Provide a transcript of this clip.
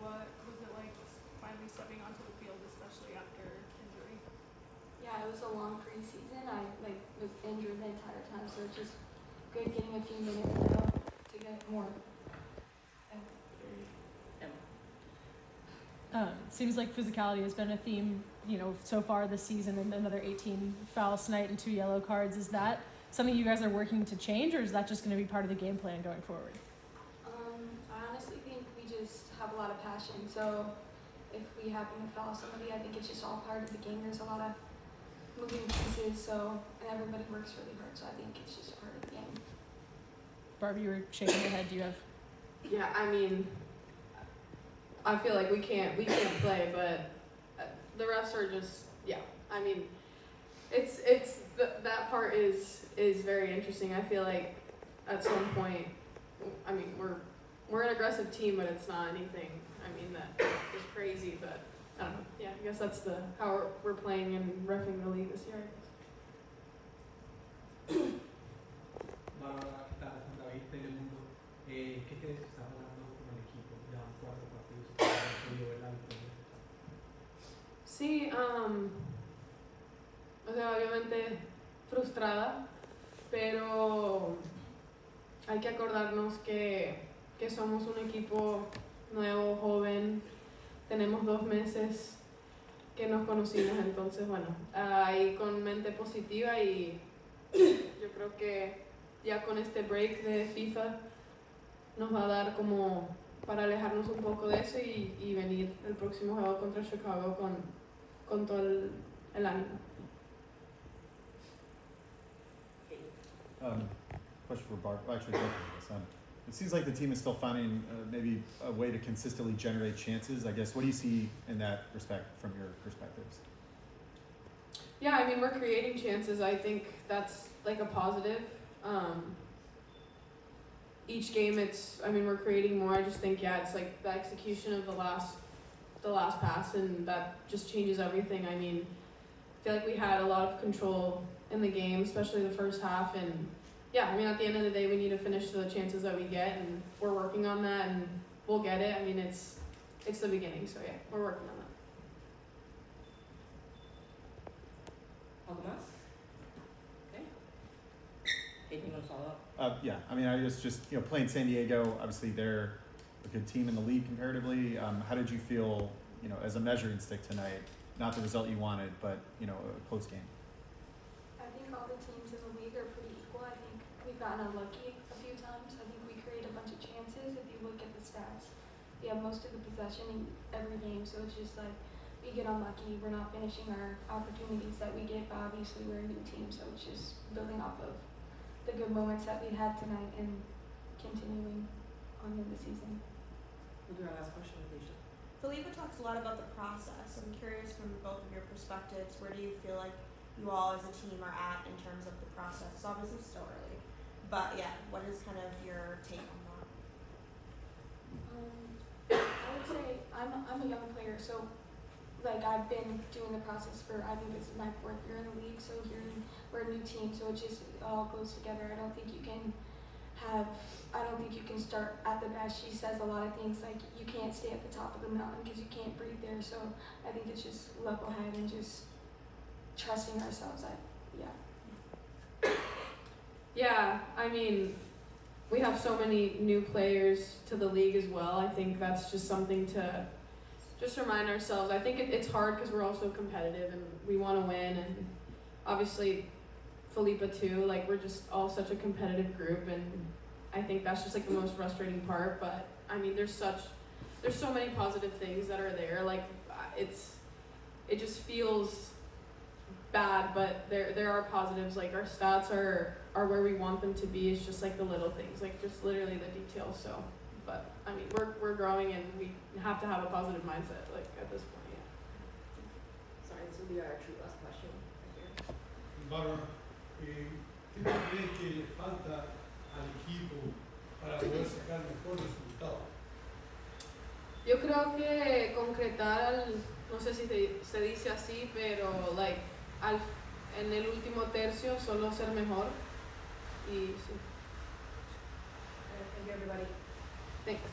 What was it like finally stepping onto the field, especially after injury? Yeah, it was a long preseason. I was injured the entire time, so it's just good getting a few minutes now to get more. Seems like physicality has been a theme, so far this season, and another 18 fouls tonight and 2 yellow cards. Is that something you guys are working to change, or is that just going to be part of the game plan going forward? I honestly think we just have a lot of passion. So if we happen to foul somebody, I think it's just all part of the game. There's a lot of moving pieces, and everybody works really hard. So I think it's just part of the game. Barbie, you were shaking your head. Do you have? Yeah, I mean, I feel like we can't play, but the refs are just, yeah. I mean, that part is very interesting. I feel like at some point, I mean, we're an aggressive team, but it's not anything, that is crazy, but I don't know. Yeah, I guess that's how we're playing and reffing the league this year, I guess. David Telemundo, ¿qué crees que está jugando con el equipo? Ya 4 partidos, ¿verdad? Sí, o sea, obviamente frustrada, pero hay que acordarnos que somos un equipo nuevo, joven, tenemos 2 meses que nos conocimos, entonces bueno, ahí con mente positiva y yo creo que ya con este break de FIFA nos va a dar como para alejarnos un poco de eso y venir el próximo juego contra Chicago con todo el ánimo. Question for Bart. Actually, both of us. It seems like the team is still finding maybe a way to consistently generate chances. I guess, what do you see in that respect from your perspectives? Yeah, I mean, we're creating chances. I think that's like a positive. Each game, we're creating more. I just think, it's like the execution of the last pass, and that just changes everything. I mean, I feel like we had a lot of control in the game, especially the first half, and at the end of the day, we need to finish the chances that we get, and we're working on that, and we'll get it. I mean, it's the beginning, so we're working on that. ¿Algo más? Okay. Anything else follow up? I was just playing San Diego. Obviously, they're a good team in the league comparatively. How did you feel, as a measuring stick tonight? Not the result you wanted, but a close game. I think all the teams in the league are pretty equal. I think we've gotten unlucky a few times. I think we create a bunch of chances. If you look at the stats, we have most of the possession in every game, so it's just like we get unlucky. We're not finishing our opportunities that we get, but obviously we're a new team, so it's just building off of the good moments that we had tonight and continuing on in the season. We'll do our last question, Alicia. Felipe talks a lot about the process. I'm curious from both of your perspectives, where do you feel like you all as a team are at in terms of the process? It's obviously still early, but what is kind of your take on that? I would say I'm a young player, so I've been doing the process for, I think this is my 4th year in the league, so we're a new team, so it all goes together. I don't think you can start at the best. She says a lot of things like you can't stay at the top of the mountain because you can't breathe there, so I think it's just level head and just trusting ourselves. Yeah, I mean, we have so many new players to the league as well. I think that's just something to just remind ourselves. I think it's hard because we're also competitive and we want to win, and obviously Felipe too. We're just all such a competitive group, and I think that's just the most frustrating part. But I mean, there's so many positive things that are there. It just feels bad, but there are positives. Our stats are where we want them to be. It's just the little things, just literally the details. So, but I mean, we're growing, and we have to have a positive mindset at this point. Yeah. Sorry, this will be our true last question right here. Bárbara, ¿qué crees que le falta al equipo para poder sacar mejor resultado? Yo creo que concretar, no sé si se dice así, pero en el último tercio solo ser mejor. Y sí. Thank you, everybody. Thanks.